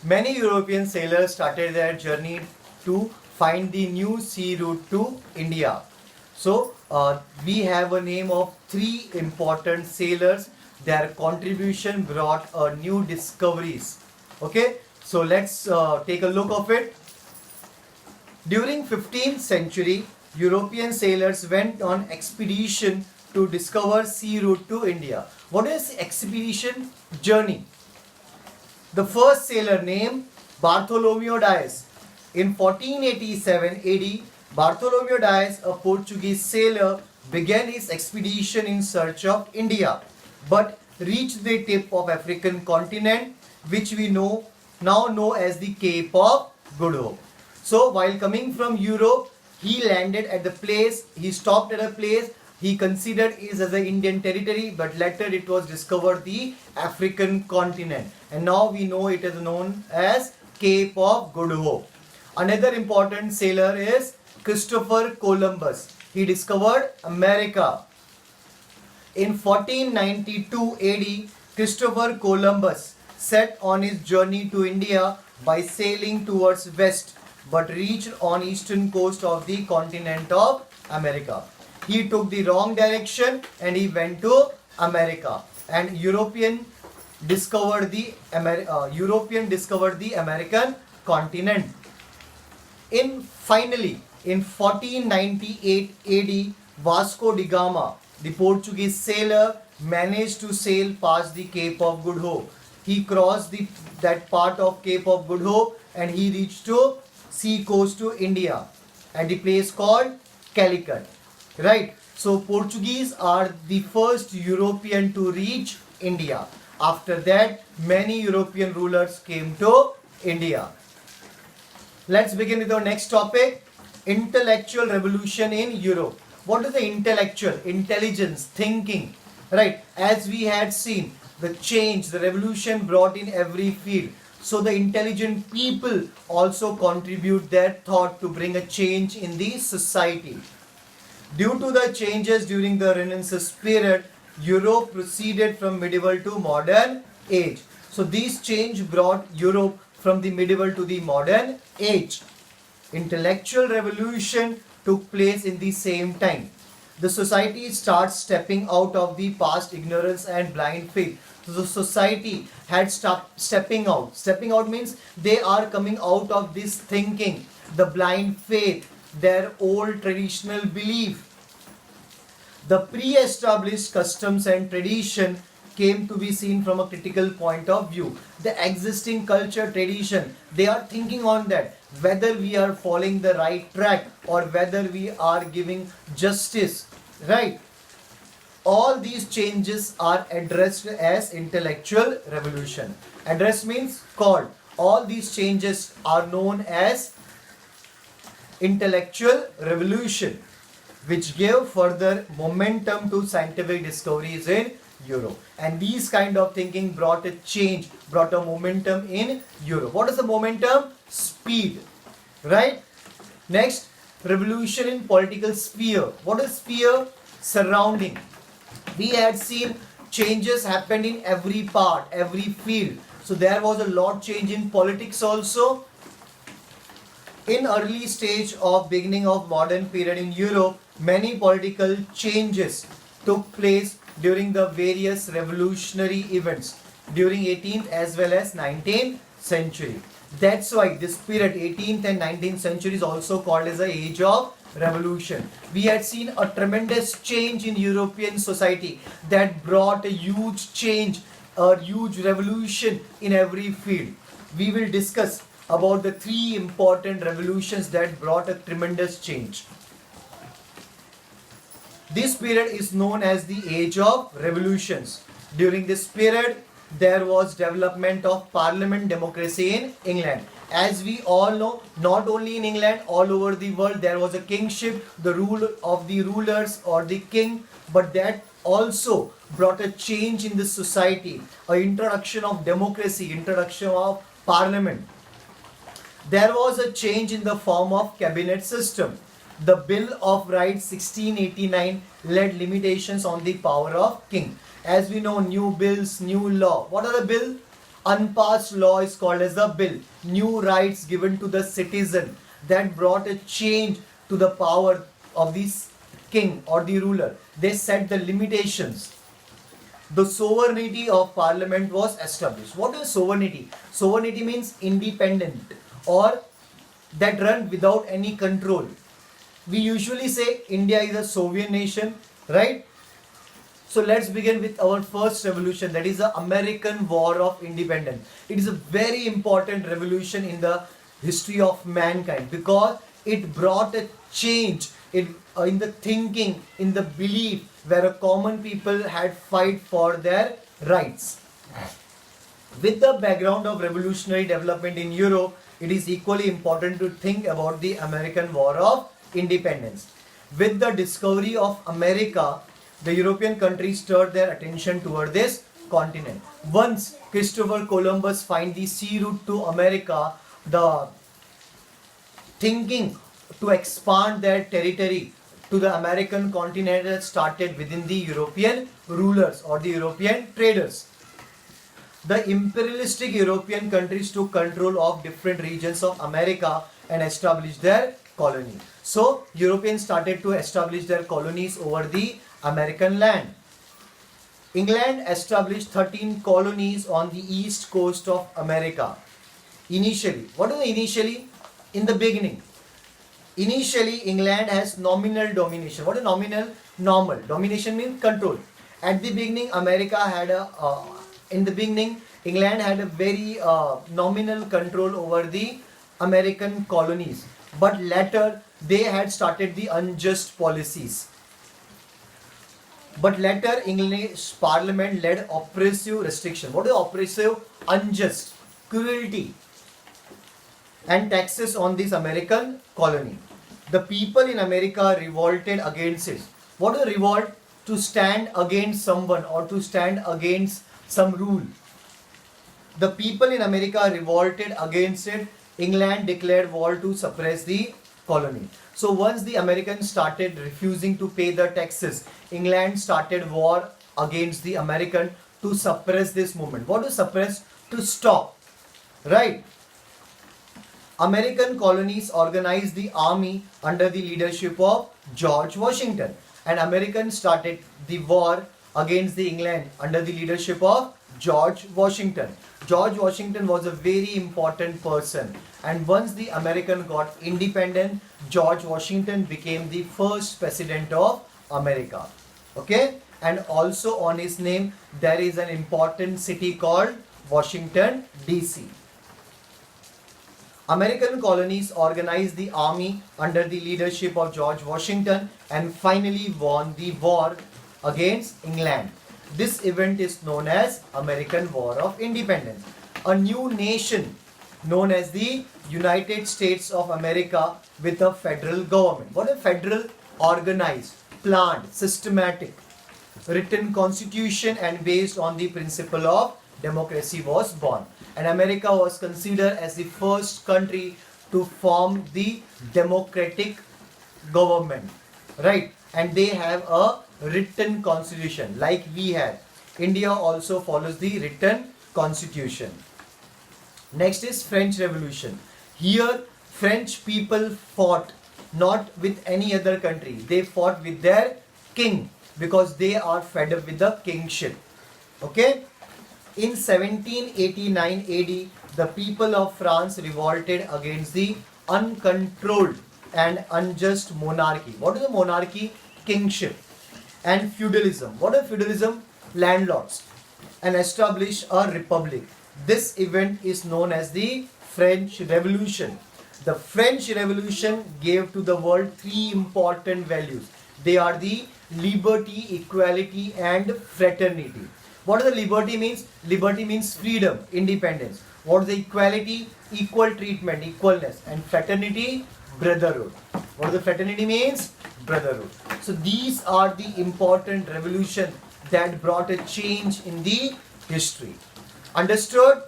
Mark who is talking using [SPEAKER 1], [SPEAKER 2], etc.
[SPEAKER 1] Many European sailors started their journey to find the new sea route to India. So we have a name of three important sailors. Their contribution brought new discoveries. Okay, so let's take a look of it. During 15th century, European sailors went on expedition to discover sea route to India. What is expedition journey? The first sailor named Bartholomew Dias. In 1487 AD, Bartholomew Dias, a Portuguese sailor, began his expedition in search of India, but reached the tip of African continent, which we now know as the Cape of Good Hope. So while coming from Europe, he landed at the place, he stopped at a place he considered is as an Indian territory, but later it was discovered the African continent. And now we know it is known as Cape of Good Hope. Another important sailor is Christopher Columbus. He discovered America. In 1492 AD, Christopher Columbus set on his journey to India by sailing towards west, but reached on eastern coast of the continent of America. He took the wrong direction and he went to America, and European discovered the American continent. In 1498 AD, Vasco da Gama, the Portuguese sailor, managed to sail past the Cape of Good Hope. He crossed that part of Cape of Good Hope and he reached to sea coast to India at the place called Calicut. Right? So Portuguese are the first European to reach India. After that, many European rulers came to India. Let's begin with our next topic, intellectual revolution in Europe. What is the intellectual? Intelligence, thinking. Right? As we had seen, the change, the revolution brought in every field. So the intelligent people also contribute their thought to bring a change in the society. Due to the changes during the Renaissance period, Europe proceeded from medieval to modern age. So this change brought Europe from the medieval to the modern age. Intellectual revolution took place in the same time. The society starts stepping out of the past ignorance and blind faith. So the society had stopped stepping out. Stepping out means they are coming out of this thinking, the blind faith, their old traditional belief. The pre-established customs and tradition came to be seen from a critical point of view. The existing culture, tradition, they are thinking on that, whether we are following the right track or whether we are giving justice, right? All these changes are addressed as intellectual revolution. Address means called. All these changes are known as intellectual revolution, which gave further momentum to scientific discoveries in Europe. And these kind of thinking brought a change, brought a momentum in Europe. What is the momentum? Speed. Right? Next, revolution in political sphere. What is sphere? Surrounding. We had seen changes happened in every part, every field. So there was a lot change in politics also. In early stage of beginning of modern period in Europe, many political changes took place during the various revolutionary events during 18th as well as 19th century. That's why this period, 18th and 19th century, is also called as the age of revolution. We had seen a tremendous change in European society that brought a huge change, a huge revolution in every field. We will discuss about the three important revolutions that brought a tremendous change. This period is known as the age of revolutions. During this period, there was development of parliament democracy in England. As we all know, not only in England, all over the world, there was a kingship, the rule of the rulers or the king, but that also brought a change in the society, an introduction of democracy, introduction of parliament. There was a change in the form of cabinet system. The Bill of Rights 1689 led limitations on the power of king. As we know, new bills, new law. What are the bill? Unpassed law is called as a bill. New rights given to the citizen that brought a change to the power of the king or the ruler. They set the limitations. The sovereignty of parliament was established. What is sovereignty? Sovereignty means independent or that run without any control. We usually say India is a Soviet nation, right? So let's begin with our first revolution, that is the American War of Independence. It is a very important revolution in the history of mankind because it brought a change in the thinking, in the belief, where a common people had fight for their rights. With the background of revolutionary development in Europe, it is equally important to think about the American War of Independence. With the discovery of America, the European countries turned their attention toward this continent. Once Christopher Columbus find the sea route to America, the thinking to expand their territory to the American continent started within the European rulers or the European traders. The imperialistic European countries took control of different regions of America and established their colony. So Europeans started to establish their colonies over the American land. England established 13 colonies on the east coast of America. Initially, what is initially? In the beginning. Initially, England has nominal domination. What is nominal? Normal. Domination means control. At the beginning, England had a very nominal control over the American colonies. But later, they had started the unjust policies. But later, English Parliament led oppressive restriction. What is oppressive? Unjust, cruelty, and taxes on this American colony. The people in America revolted against it. What is revolt? To stand against someone or to stand against some rule. The people in America revolted against it. England declared war to suppress the colony. So once the Americans started refusing to pay the taxes, England started war against the American to suppress this movement. What to suppress? To stop. Right? American colonies organized the army under the leadership of George Washington. And Americans started the war against the England under the leadership of George Washington. George Washington was a very important person, and once the American got independent, George Washington became the first president of America. Okay, and also on his name there is an important city called Washington DC. American colonies organized the army under the leadership of George Washington and finally won the war against England. This event is known as American War of Independence. A new nation known as the United States of America with a federal government. What is federal? Organized, planned, systematic, written constitution and based on the principle of democracy was born. And America was considered as the first country to form the democratic government. Right? And they have a written constitution like we have. India also follows the written constitution. Next is French Revolution. Here French people fought not with any other country. They fought with their king because they are fed up with the kingship. Okay? In 1789 AD, the people of France revolted against the uncontrolled and unjust monarchy. What is a monarchy? Kingship. And feudalism. What is feudalism? Landlords. And established a republic. This event is known as the French Revolution. The French Revolution gave to the world three important values. They are the liberty, equality and fraternity. What does the liberty means? Liberty means freedom, independence. What is the equality? Equal treatment, equalness. And fraternity, brotherhood. What does the fraternity means? Brotherhood. So these are the important revolutions that brought a change in the history. Understood?